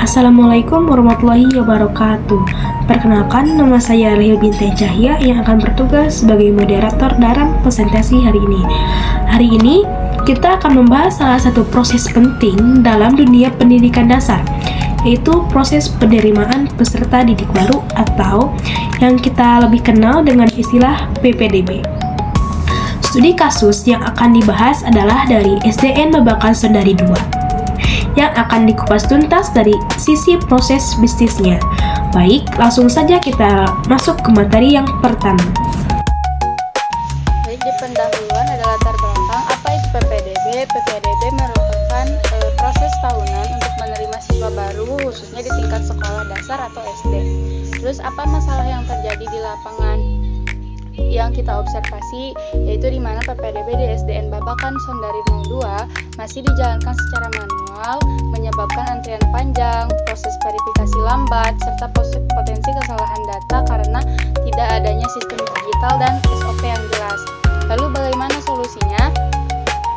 Assalamualaikum warahmatullahi wabarakatuh. Perkenalkan, nama saya Rahil Bintai Cahya yang akan bertugas sebagai moderator dalam presentasi hari ini. Hari ini kita akan membahas salah satu proses penting dalam dunia pendidikan dasar, yaitu proses penerimaan peserta didik baru atau yang kita lebih kenal dengan istilah PPDB. Studi kasus yang akan dibahas adalah dari SDN Babakan Sondari II, yang akan dikupas tuntas dari sisi proses bisnisnya. Baik, langsung saja kita masuk ke materi yang pertama. Baik, di pendahuluan ada latar belakang apa itu PPDB. PPDB merupakan proses tahunan untuk menerima siswa baru, khususnya di tingkat sekolah dasar atau SD. Terus apa masalah yang terjadi di lapangan yang kita observasi, yaitu di mana PPDB di SDN Babakan Sondari 02 masih dijalankan secara manual, menyebabkan antrian panjang, proses verifikasi lambat, serta potensi kesalahan data karena tidak adanya sistem digital dan SOP yang jelas. Lalu bagaimana solusinya?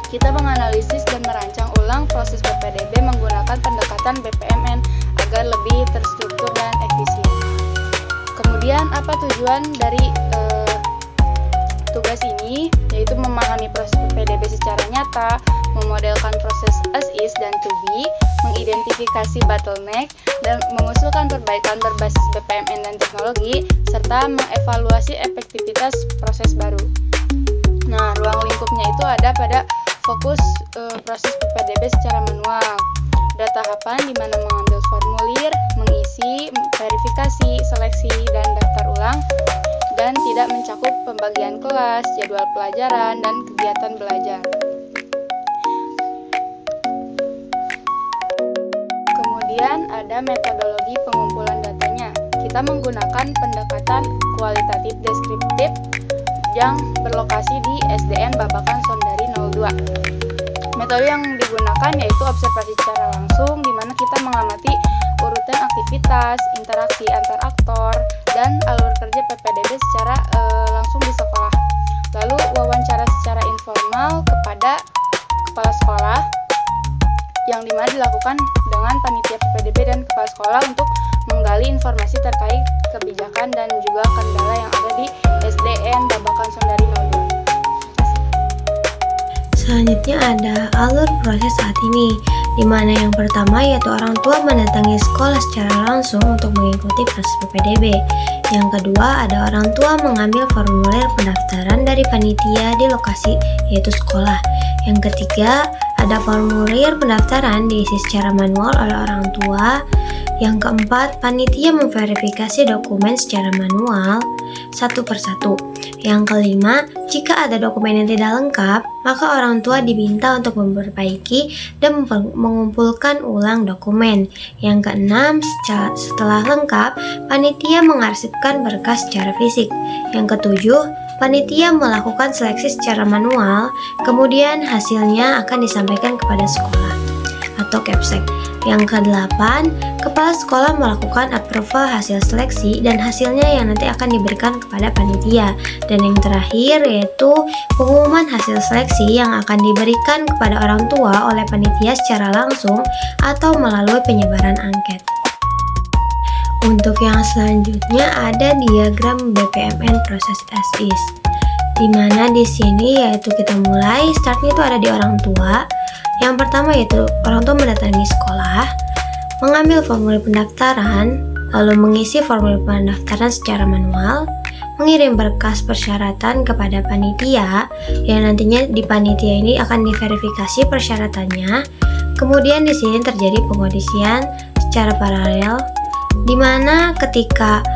Kita menganalisis dan merancang ulang proses PPDB menggunakan pendekatan BPMN agar lebih terstruktur dan efisien. Kemudian apa tujuan dari tugas ini, yaitu memahami proses PPDB secara nyata, memodelkan proses as is dan to be, mengidentifikasi bottleneck, dan mengusulkan perbaikan berbasis BPMN dan teknologi, serta mengevaluasi efektivitas proses baru. Nah, ruang lingkupnya itu ada pada fokus proses PPDB secara manual. Ada tahapan di mana mengambil formulir, mengisi, verifikasi, seleksi, dan daftar ulang, dan tidak mencakup pembagian kelas, jadwal pelajaran, dan kegiatan belajar. Kemudian ada metodologi pengumpulan datanya. Kita menggunakan pendekatan kualitatif deskriptif yang berlokasi di SDN Babakan Sondari 02. Metode yang digunakan yaitu observasi secara langsung, di mana kita mengamati urutan aktivitas, interaksi antar aktor, dan alur kerja PPDB secara langsung di sekolah. Lalu wawancara secara informal kepada kepala sekolah, yang dimana dilakukan dengan panitia PPDB dan kepala sekolah untuk menggali informasi terkait kebijakan dan juga kendala yang ada di SDN Babakan Sondari 02. Selanjutnya ada alur proses saat ini, di mana yang pertama yaitu orang tua mendatangi sekolah secara langsung untuk mengikuti proses PPDB. Yang kedua ada orang tua mengambil formulir pendaftaran dari panitia di lokasi yaitu sekolah. Yang ketiga ada formulir pendaftaran diisi secara manual oleh orang tua. Yang keempat, panitia memverifikasi dokumen secara manual satu persatu. Yang kelima, jika ada dokumen yang tidak lengkap, maka orang tua diminta untuk memperbaiki dan mengumpulkan ulang dokumen. Yang keenam, setelah lengkap, panitia mengarsipkan berkas secara fisik. Yang ketujuh, panitia melakukan seleksi secara manual, kemudian hasilnya akan disampaikan kepada sekolah atau Kepsek. Yang kedelapan, kepala sekolah melakukan approval hasil seleksi dan hasilnya yang nanti akan diberikan kepada panitia. Dan yang terakhir yaitu pengumuman hasil seleksi yang akan diberikan kepada orang tua oleh panitia secara langsung atau melalui penyebaran angket. Untuk yang selanjutnya ada diagram BPMN proses as is, di mana di sini yaitu kita mulai startnya itu ada di orang tua. Yang pertama yaitu orang tua mendatangi sekolah, mengambil formulir pendaftaran, lalu mengisi formulir pendaftaran secara manual, mengirim berkas persyaratan kepada panitia, yang nantinya di panitia ini akan diverifikasi persyaratannya. Kemudian di sini terjadi pengondisian secara paralel, di mana ketika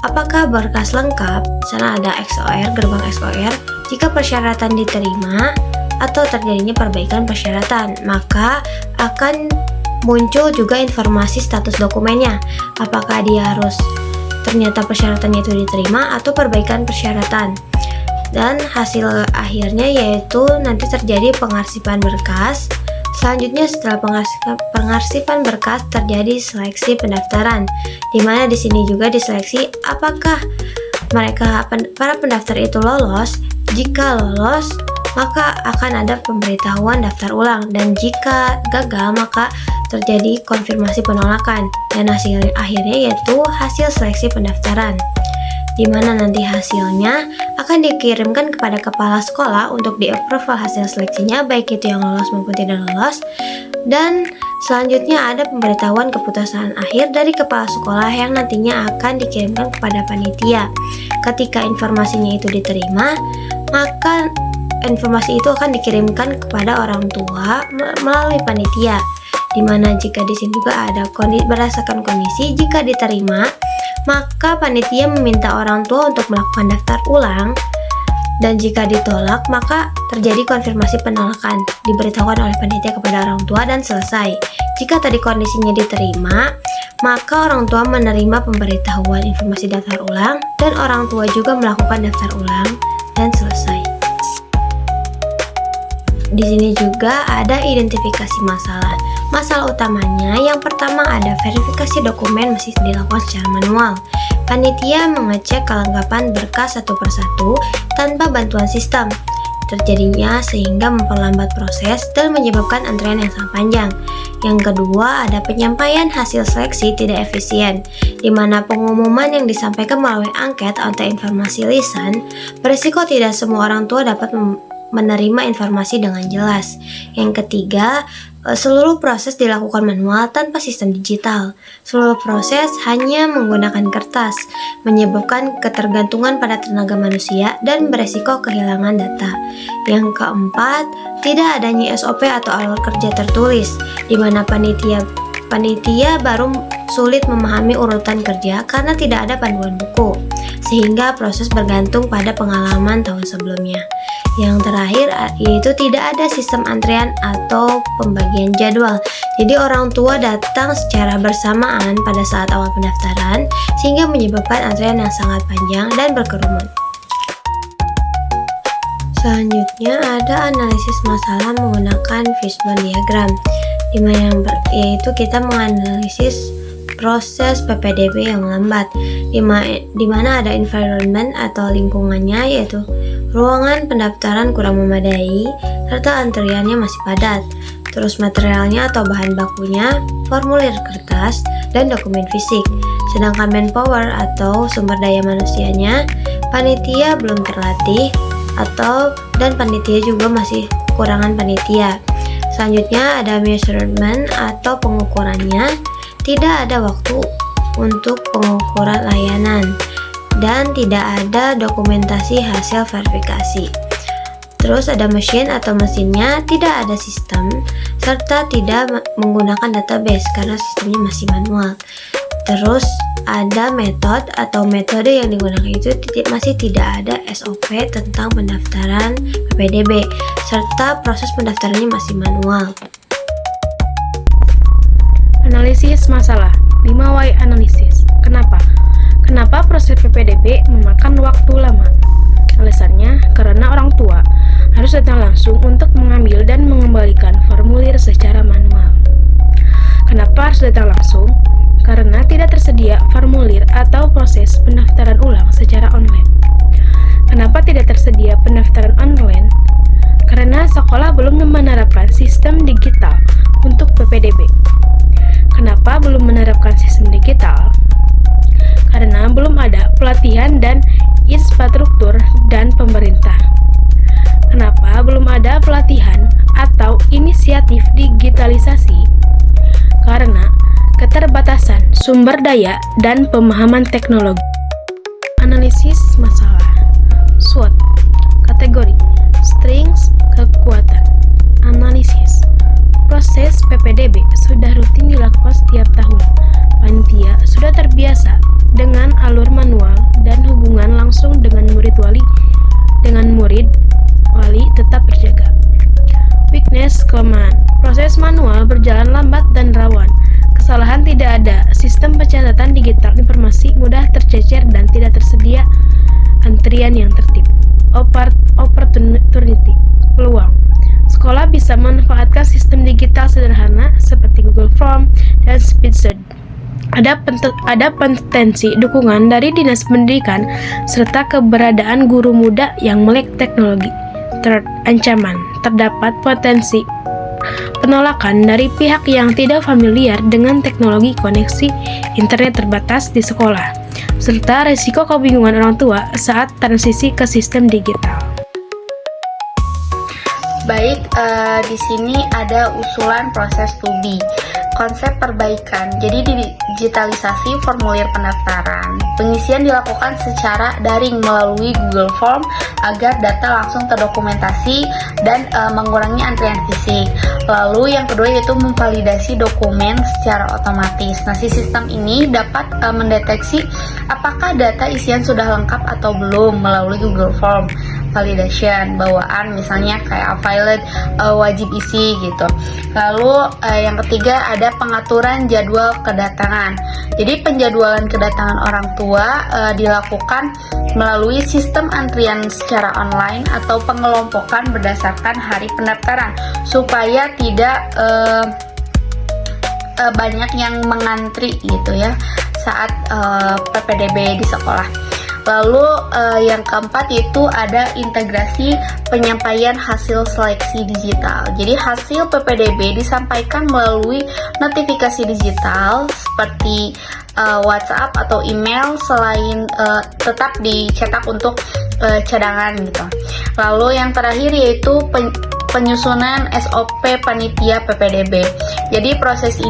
apakah berkas lengkap, sana ada XOR, gerbang XOR, jika persyaratan diterima atau terjadinya perbaikan persyaratan, maka akan muncul juga informasi status dokumennya, apakah dia harus ternyata persyaratannya itu diterima atau perbaikan persyaratan. Dan hasil akhirnya yaitu nanti terjadi pengarsipan berkas. Selanjutnya setelah pengarsipan berkas terjadi seleksi pendaftaran, di mana di sini juga diseleksi apakah para pendaftar itu lolos. Jika lolos, maka akan ada pemberitahuan daftar ulang, dan jika gagal maka terjadi konfirmasi penolakan, dan hasil akhirnya yaitu hasil seleksi pendaftaran, di mana nanti hasilnya akan dikirimkan kepada kepala sekolah untuk di-approve hasil seleksinya, baik itu yang lolos maupun tidak lolos. Dan selanjutnya ada pemberitahuan keputusan akhir dari kepala sekolah yang nantinya akan dikirimkan kepada panitia. Ketika informasinya itu diterima, maka informasi itu akan dikirimkan kepada orang tua melalui panitia, di mana jika di sini juga ada berdasarkan kondisi, jika diterima maka panitia meminta orang tua untuk melakukan daftar ulang, dan jika ditolak maka terjadi konfirmasi penolakan, diberitahukan oleh panitia kepada orang tua dan selesai. Jika tadi kondisinya diterima, maka orang tua menerima pemberitahuan informasi daftar ulang, dan orang tua juga melakukan daftar ulang dan selesai. Di sini juga ada identifikasi masalah. Masalah utamanya yang pertama ada verifikasi dokumen masih dilakukan secara manual. Panitia mengecek kelengkapan berkas satu persatu tanpa bantuan sistem. Terjadinya sehingga memperlambat proses dan menyebabkan antrean yang sangat panjang. Yang kedua ada penyampaian hasil seleksi tidak efisien, di mana pengumuman yang disampaikan melalui angket atau informasi lisan berisiko tidak semua orang tua dapat menerima informasi dengan jelas. Yang ketiga, seluruh proses dilakukan manual tanpa sistem digital. Seluruh proses hanya menggunakan kertas, menyebabkan ketergantungan pada tenaga manusia dan beresiko kehilangan data. Yang keempat, tidak adanya SOP atau alur kerja tertulis, di mana panitia baru sulit memahami urutan kerja karena tidak ada panduan buku, sehingga proses bergantung pada pengalaman tahun sebelumnya. Yang terakhir yaitu tidak ada sistem antrean atau pembagian jadwal. Jadi orang tua datang secara bersamaan pada saat awal pendaftaran, sehingga menyebabkan antrean yang sangat panjang dan berkerumun. Selanjutnya ada analisis masalah menggunakan fishbone diagram, yaitu kita menganalisis proses PPDB yang lambat, di mana ada environment atau lingkungannya, yaitu ruangan pendaftaran kurang memadai serta antriannya masih padat. Terus materialnya atau bahan bakunya, formulir kertas dan dokumen fisik. Sedangkan manpower atau sumber daya manusianya, panitia belum terlatih dan panitia juga masih kekurangan panitia. Selanjutnya ada measurement atau pengukurannya. Tidak ada waktu untuk pengukuran layanan dan tidak ada dokumentasi hasil verifikasi. Terus ada mesin atau mesinnya, tidak ada sistem serta tidak menggunakan database karena sistemnya masih manual. Terus ada metode yang digunakan itu masih tidak ada SOP tentang pendaftaran PPDB serta proses pendaftarannya masih manual. Analisis masalah 5Y analisis. Kenapa proses PPDB memakan waktu lama? Alasannya karena orang tua harus datang langsung untuk mengambil dan mengembalikan formulir secara manual. Kenapa harus datang langsung? Karena tidak tersedia formulir atau proses pendaftaran ulang secara online. Kenapa tidak tersedia pendaftaran online? Karena sekolah belum menerapkan sistem digital untuk PPDB. Kenapa belum menerapkan sistem digital? Karena belum ada pelatihan dan infrastruktur dan pemerintah. Kenapa belum ada pelatihan atau inisiatif digitalisasi? Karena keterbatasan sumber daya dan pemahaman teknologi. Analisis masalah. SWOT. Kategori. Strengths, kekuatan. Analisis. Proses PPDB sudah rutin dilakukan setiap tahun. Panitia sudah terbiasa dengan alur manual dan hubungan langsung dengan murid wali tetap terjaga. Weakness, kelemahan. Proses manual berjalan lambat dan rawan. Kesalahan tidak ada. Sistem pencatatan digital informasi mudah tercecer dan tidak tersedia antrian yang tertib. Opportunity, peluang. Sekolah bisa memanfaatkan sistem digital sederhana seperti Google Form dan Speedsearch. Ada potensi dukungan dari Dinas Pendidikan serta keberadaan guru muda yang melek teknologi. Third, ancaman. Terdapat potensi penolakan dari pihak yang tidak familiar dengan teknologi koneksi internet terbatas di sekolah, serta risiko kebingungan orang tua saat transisi ke sistem digital. Baik, di sini ada usulan proses to be. Konsep perbaikan. Jadi digitalisasi formulir pendaftaran. Pengisian dilakukan secara daring melalui Google Form agar data langsung terdokumentasi dan mengurangi antrian fisik. Lalu yang kedua yaitu memvalidasi dokumen secara otomatis. Nah, si sistem ini dapat mendeteksi apakah data isian sudah lengkap atau belum melalui Google Form validation bawaan, misalnya kayak valid wajib isi gitu. Lalu yang ketiga ada pengaturan jadwal kedatangan. Jadi penjadwalan kedatangan orang tua dilakukan melalui sistem antrian secara online atau pengelompokan berdasarkan hari pendaftaran supaya tidak banyak yang mengantri gitu ya saat PPDB di sekolah. Lalu yang keempat itu ada integrasi penyampaian hasil seleksi digital. Jadi hasil PPDB disampaikan melalui notifikasi digital seperti WhatsApp atau email selain tetap dicetak untuk cadangan gitu. Lalu yang terakhir yaitu penyusunan SOP panitia PPDB. Jadi proses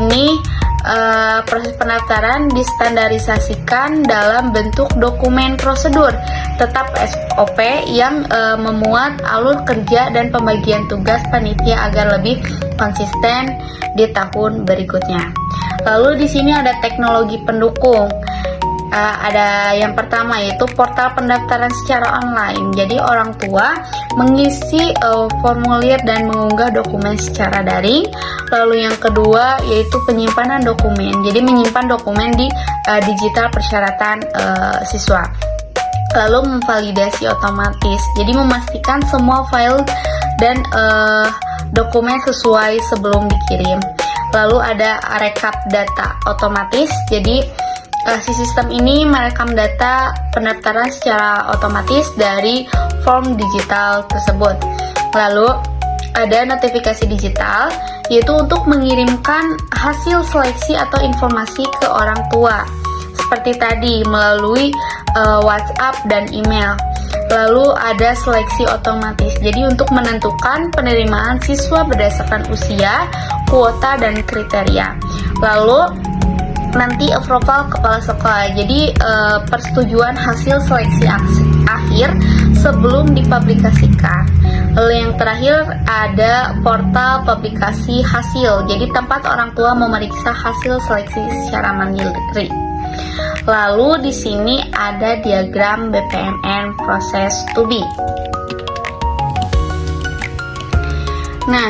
pendaftaran distandarisasikan dalam bentuk dokumen prosedur, tetap SOP yang memuat alur kerja dan pembagian tugas panitia agar lebih konsisten di tahun berikutnya. Lalu di sini ada teknologi pendukung. Ada yang pertama yaitu portal pendaftaran secara online. Jadi orang tua mengisi formulir dan mengunggah dokumen secara daring. Lalu yang kedua yaitu penyimpanan dokumen. Jadi menyimpan dokumen di digital persyaratan siswa. Lalu memvalidasi otomatis. Jadi memastikan semua file dan dokumen sesuai sebelum dikirim. Lalu ada rekap data otomatis. Jadi si sistem ini merekam data pendaftaran secara otomatis dari form digital tersebut. Lalu ada notifikasi digital, yaitu untuk mengirimkan hasil seleksi atau informasi ke orang tua seperti tadi melalui WhatsApp dan email. Lalu ada seleksi otomatis, jadi untuk menentukan penerimaan siswa berdasarkan usia, kuota, dan kriteria. Lalu nanti approval kepala sekolah, jadi persetujuan hasil seleksi akhir sebelum dipublikasikan. Lalu yang terakhir ada portal publikasi hasil, jadi tempat orang tua memeriksa hasil seleksi secara mandiri. Lalu di sini ada diagram BPMN proses to be. Nah,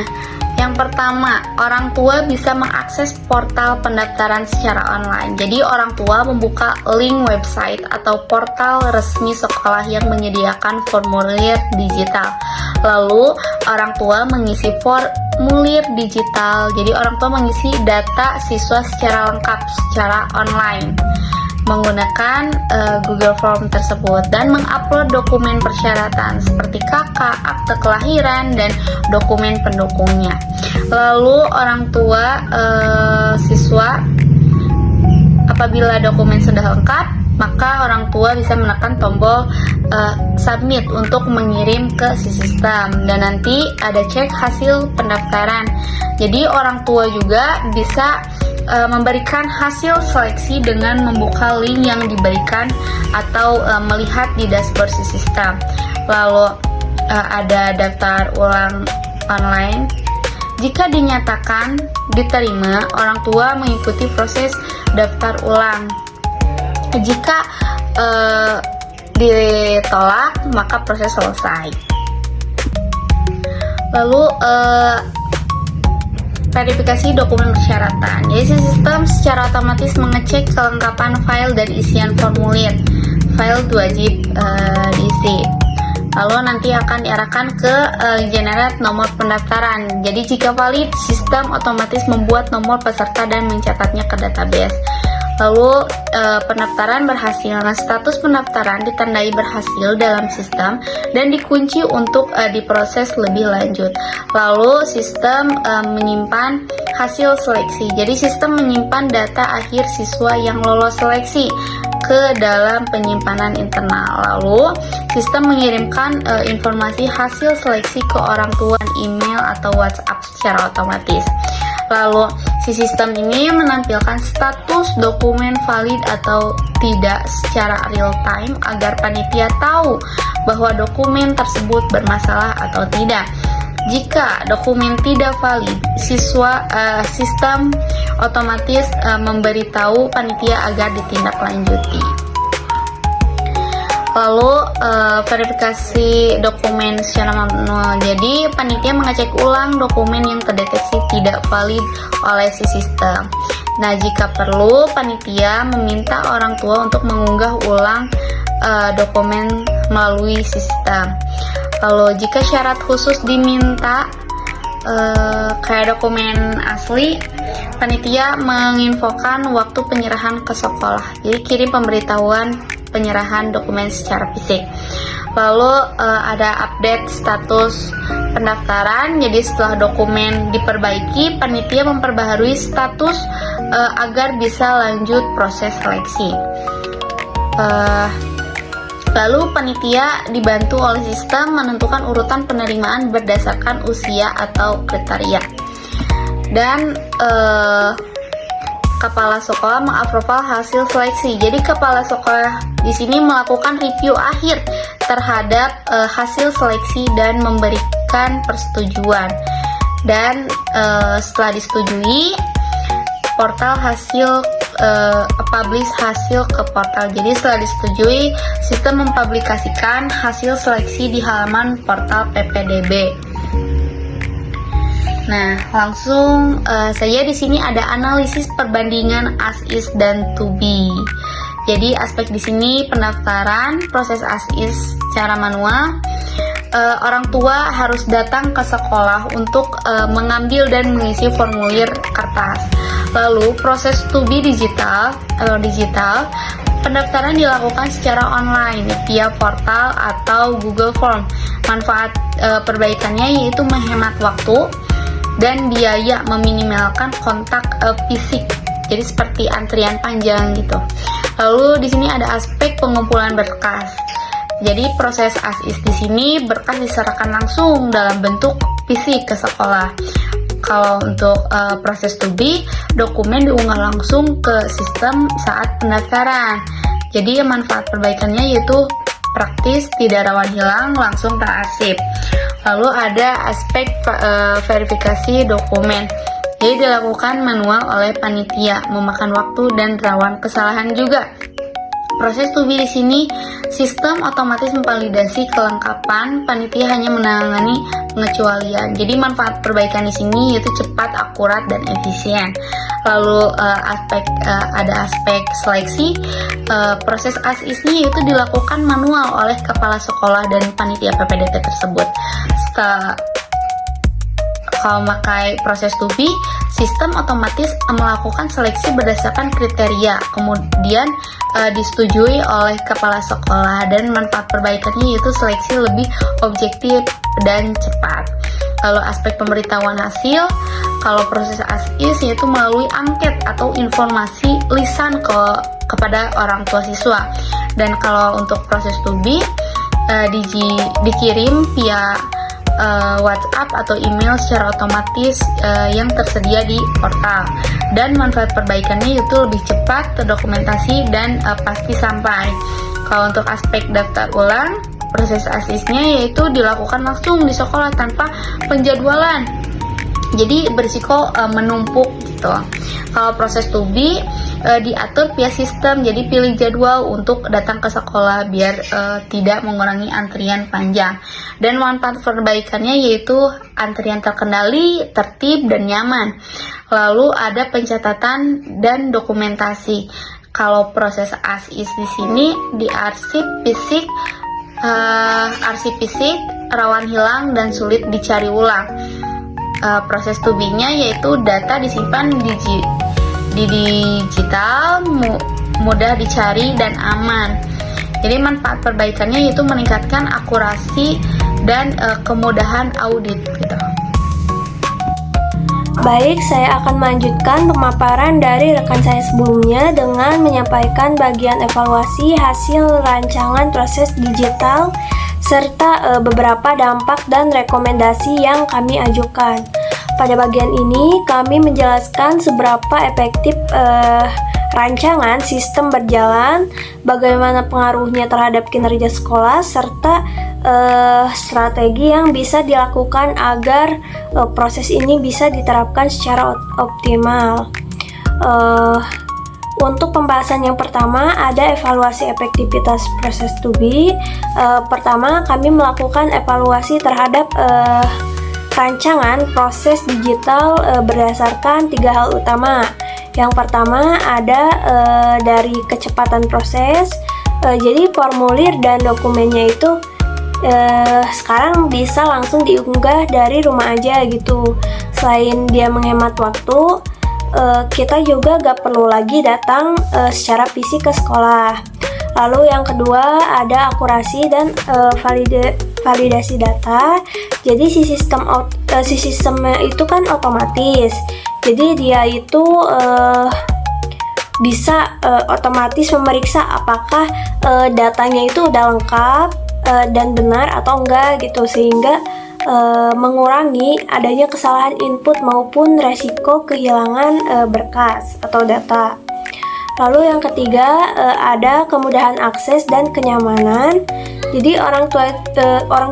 yang pertama, orang tua bisa mengakses portal pendaftaran secara online. Jadi orang tua membuka link website atau portal resmi sekolah yang menyediakan formulir digital. Lalu orang tua mengisi formulir digital. Jadi orang tua mengisi data siswa secara lengkap secara online menggunakan Google Form tersebut dan mengupload dokumen persyaratan seperti KK, akte kelahiran, dan dokumen pendukungnya. Lalu orang tua siswa apabila dokumen sudah lengkap, maka orang tua bisa menekan tombol submit untuk mengirim ke si sistem dan nanti ada cek hasil pendaftaran. Jadi orang tua juga bisa memberikan hasil seleksi dengan membuka link yang diberikan atau melihat di dashboard si sistem. Lalu ada daftar ulang online. Jika dinyatakan diterima, orang tua mengikuti proses daftar ulang. Jika ditolak, maka proses selesai. Lalu Verifikasi dokumen persyaratan. Jadi sistem secara otomatis mengecek kelengkapan file dan isian formulir. File wajib diisi. Lalu nanti akan diarahkan ke generate nomor pendaftaran. Jadi jika valid, sistem otomatis membuat nomor peserta dan mencatatnya ke database. Lalu pendaftaran berhasil. Nah, status pendaftaran ditandai berhasil dalam sistem dan dikunci untuk diproses lebih lanjut. Lalu sistem menyimpan hasil seleksi. Jadi sistem menyimpan data akhir siswa yang lolos seleksi ke dalam penyimpanan internal. Lalu sistem mengirimkan informasi hasil seleksi ke orang tua, email atau WhatsApp secara otomatis. Lalu si sistem ini menampilkan status dokumen valid atau tidak secara real time agar panitia tahu bahwa dokumen tersebut bermasalah atau tidak. Jika dokumen tidak valid, sistem otomatis memberitahu panitia agar ditindaklanjuti. Lalu verifikasi dokumen secara manual. Jadi panitia mengecek ulang dokumen yang terdeteksi tidak valid oleh si sistem. Nah, jika perlu, panitia meminta orang tua untuk mengunggah ulang dokumen melalui sistem. Lalu jika syarat khusus diminta kayak dokumen asli, panitia menginfokan waktu penyerahan ke sekolah. Jadi kirim pemberitahuan penyerahan dokumen secara fisik. Lalu ada update status pendaftaran. Jadi setelah dokumen diperbaiki, panitia memperbaharui status agar bisa lanjut proses seleksi. Lalu panitia dibantu oleh sistem menentukan urutan penerimaan berdasarkan usia atau kriteria. Dan kepala sekolah mengaproval hasil seleksi. Jadi kepala sekolah di sini melakukan review akhir terhadap hasil seleksi dan memberikan persetujuan. Dan setelah disetujui, portal hasil publish hasil ke portal. Jadi setelah disetujui, sistem mempublikasikan hasil seleksi di halaman portal PPDB. Nah, langsung saya di sini ada analisis perbandingan as is dan to be. Jadi aspek di sini pendaftaran, proses as is secara manual. Orang tua harus datang ke sekolah untuk mengambil dan mengisi formulir kertas. Lalu proses to be digital, pendaftaran dilakukan secara online via portal atau Google Form. Manfaat perbaikannya yaitu menghemat waktu dan biaya, meminimalkan kontak fisik. Jadi seperti antrian panjang gitu. Lalu di sini ada aspek pengumpulan berkas. Jadi proses as is di sini berkas diserahkan langsung dalam bentuk fisik ke sekolah. Kalau untuk proses to be, dokumen diunggah langsung ke sistem saat pendaftaran. Jadi manfaat perbaikannya yaitu praktis, tidak rawan hilang, langsung terarsip. Lalu ada aspek verifikasi dokumen. Jadi dilakukan manual oleh panitia, memakan waktu dan rawan kesalahan juga. Proses to be di sini, sistem otomatis memvalidasi kelengkapan, panitia hanya menangani pengecualian. Jadi manfaat perbaikan di sini yaitu cepat, akurat, dan efisien. Lalu ada aspek seleksi. Proses as is-nya yaitu dilakukan manual oleh kepala sekolah dan panitia PPDB tersebut. Kalau memakai proses to be, sistem otomatis melakukan seleksi berdasarkan kriteria, kemudian disetujui oleh kepala sekolah, dan manfaat perbaikannya yaitu seleksi lebih objektif dan cepat. Lalu aspek pemberitahuan hasil, kalau proses as is yaitu melalui angket atau informasi lisan kepada orang tua siswa. Dan kalau untuk proses to be dikirim via WhatsApp atau email secara otomatis yang tersedia di portal. Dan manfaat perbaikannya itu lebih cepat, terdokumentasi, dan pasti sampai. Kalau untuk aspek daftar ulang, proses as is-nya yaitu dilakukan langsung di sekolah tanpa penjadwalan. jadi berisiko menumpuk gitu. Kalau proses to be diatur via sistem, jadi pilih jadwal untuk datang ke sekolah biar tidak mengurangi antrian panjang. Dan manfaat perbaikannya yaitu antrian terkendali, tertib, dan nyaman. Lalu ada pencatatan dan dokumentasi. Kalau proses as is di sini di arsip fisik rawan hilang dan sulit dicari ulang. Proses to be-nya yaitu data disimpan di digital, mudah dicari dan aman. Jadi manfaat perbaikannya yaitu meningkatkan akurasi dan kemudahan audit gitu. Baik, saya akan melanjutkan pemaparan dari rekan saya sebelumnya dengan menyampaikan bagian evaluasi hasil rancangan proses digital serta beberapa dampak dan rekomendasi yang kami ajukan. Pada bagian ini, kami menjelaskan seberapa efektif rancangan sistem berjalan, bagaimana pengaruhnya terhadap kinerja sekolah, serta strategi yang bisa dilakukan agar proses ini bisa diterapkan secara optimal. Untuk pembahasan yang pertama ada evaluasi efektivitas proses to be. Pertama, kami melakukan evaluasi terhadap rancangan proses digital berdasarkan 3 hal utama. Yang pertama ada dari kecepatan proses. Jadi formulir dan dokumennya itu sekarang bisa langsung diunggah dari rumah aja gitu. Selain dia menghemat waktu, kita juga gak perlu lagi datang secara fisik ke sekolah. Lalu yang kedua ada akurasi dan validasi data. Jadi si sistemnya itu kan otomatis. Jadi dia itu bisa otomatis memeriksa apakah datanya itu udah lengkap dan benar atau enggak gitu, sehingga mengurangi adanya kesalahan input maupun resiko kehilangan berkas atau data. Lalu yang ketiga ada kemudahan akses dan kenyamanan. Jadi orang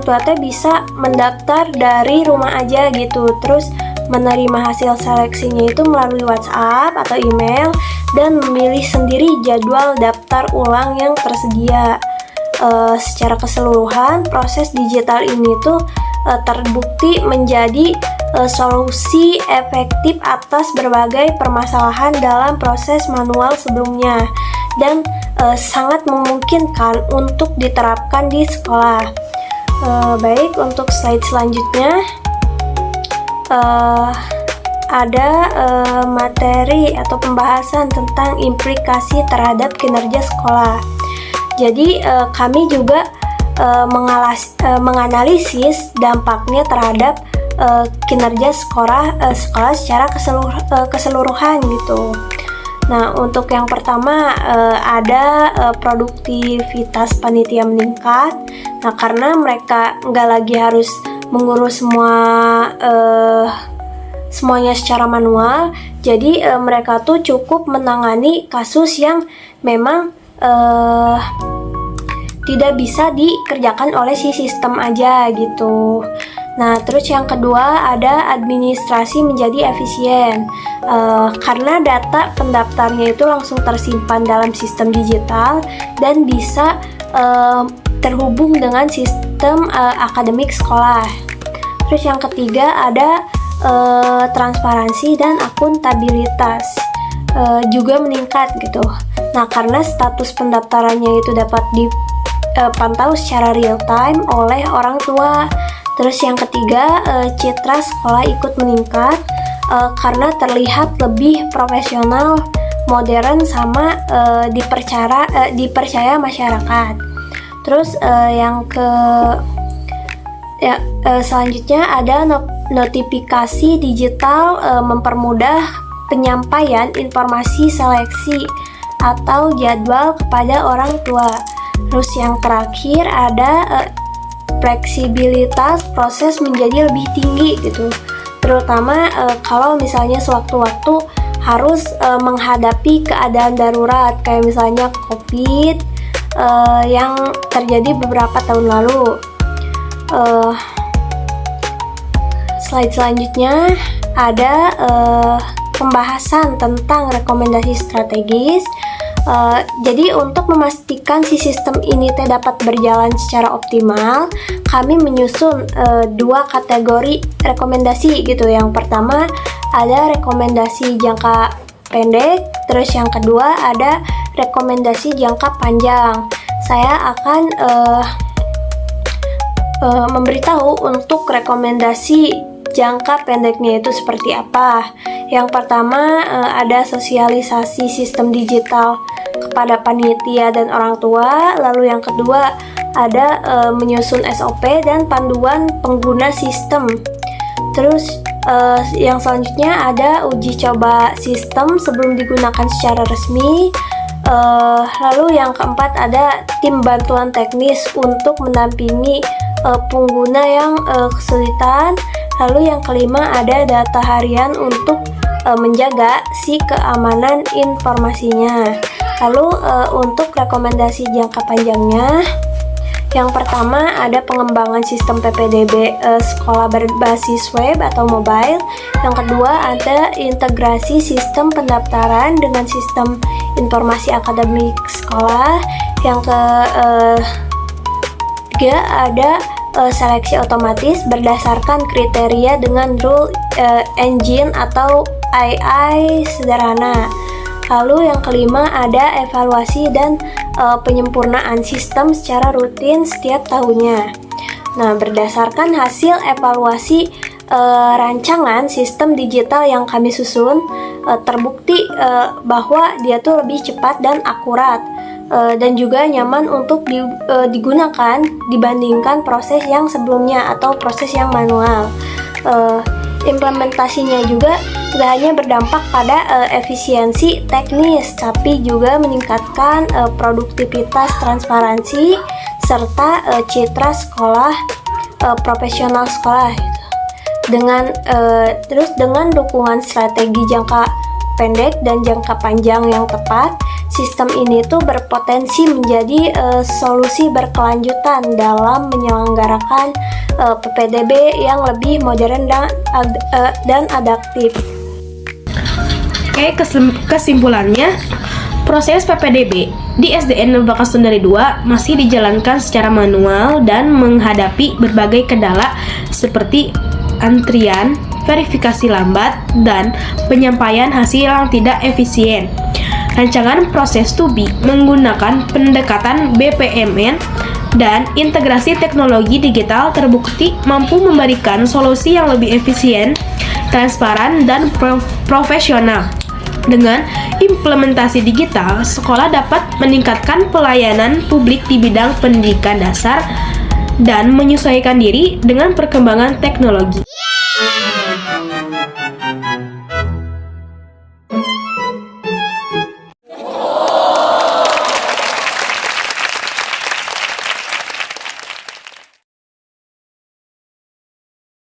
tua teh bisa mendaftar dari rumah aja gitu, terus menerima hasil seleksinya itu melalui WhatsApp atau email dan memilih sendiri jadwal daftar ulang yang tersedia. Secara keseluruhan proses digital ini tuh terbukti menjadi solusi efektif atas berbagai permasalahan dalam proses manual sebelumnya dan sangat memungkinkan untuk diterapkan di sekolah. Baik, untuk slide selanjutnya ada materi atau pembahasan tentang implikasi terhadap kinerja sekolah. Jadi kami juga menganalisis dampaknya terhadap kinerja sekolah secara keseluruhan gitu. Nah, untuk yang pertama ada produktivitas panitia meningkat. Nah, karena mereka nggak lagi harus mengurus semuanya secara manual, jadi mereka tuh cukup menangani kasus yang memang tidak bisa dikerjakan oleh si sistem aja gitu. Nah, terus yang kedua ada administrasi menjadi efisien. Karena data pendaftarnya itu langsung tersimpan dalam sistem digital dan bisa terhubung dengan sistem akademik sekolah. Terus yang ketiga ada transparansi dan akuntabilitas juga meningkat gitu. Nah, karena status pendaftarannya itu dapat dipantau secara real time oleh orang tua. Terus yang ketiga, citra sekolah ikut meningkat karena terlihat lebih profesional, modern, sama dipercaya masyarakat. Terus selanjutnya ada notifikasi digital mempermudah penyampaian informasi seleksi atau jadwal kepada orang tua. Terus yang terakhir ada fleksibilitas proses menjadi lebih tinggi gitu, terutama kalau misalnya sewaktu-waktu harus menghadapi keadaan darurat kayak misalnya COVID yang terjadi beberapa tahun lalu. Slide selanjutnya ada pembahasan tentang rekomendasi strategis. Jadi untuk memastikan si sistem ini dapat berjalan secara optimal, kami menyusun 2 kategori rekomendasi gitu. Yang pertama ada rekomendasi jangka pendek, terus yang kedua ada rekomendasi jangka panjang. Saya akan memberitahu untuk rekomendasi jangka pendeknya itu seperti apa. Yang pertama ada sosialisasi sistem digital kepada panitia dan orang tua. Lalu yang kedua ada menyusun SOP dan panduan pengguna sistem. Terus yang selanjutnya ada uji coba sistem sebelum digunakan secara resmi. Lalu yang keempat ada tim bantuan teknis untuk mendampingi pengguna yang kesulitan. Lalu yang kelima ada data harian untuk menjaga si keamanan informasinya. Lalu untuk rekomendasi jangka panjangnya, yang pertama ada pengembangan sistem PPDB sekolah berbasis web atau mobile. Yang kedua ada integrasi sistem pendaftaran dengan sistem informasi akademik sekolah. Yang ketiga ada seleksi otomatis berdasarkan kriteria dengan rule engine atau AI sederhana. Lalu yang kelima ada evaluasi dan penyempurnaan sistem secara rutin setiap tahunnya. Nah, berdasarkan hasil evaluasi rancangan sistem digital yang kami susun, terbukti bahwa dia tuh lebih cepat dan akurat. Dan juga nyaman untuk digunakan dibandingkan proses yang sebelumnya atau proses yang manual. Implementasinya juga tidak hanya berdampak pada efisiensi teknis, tapi juga meningkatkan produktivitas, transparansi, serta citra sekolah, profesional sekolah. Dengan dukungan strategi jangka pendek dan jangka panjang yang tepat, sistem ini tuh berpotensi menjadi solusi berkelanjutan dalam menyelenggarakan PPDB yang lebih modern dan adaptif. Oke, kesimpulannya, proses PPDB di SDN Lebak Sundari 2 masih dijalankan secara manual dan menghadapi berbagai kendala seperti antrian, verifikasi lambat, dan penyampaian hasil yang tidak efisien. Rancangan proses Tubi menggunakan pendekatan BPMN dan integrasi teknologi digital terbukti mampu memberikan solusi yang lebih efisien, transparan, dan profesional. Dengan implementasi digital, sekolah dapat meningkatkan pelayanan publik di bidang pendidikan dasar dan menyesuaikan diri dengan perkembangan teknologi.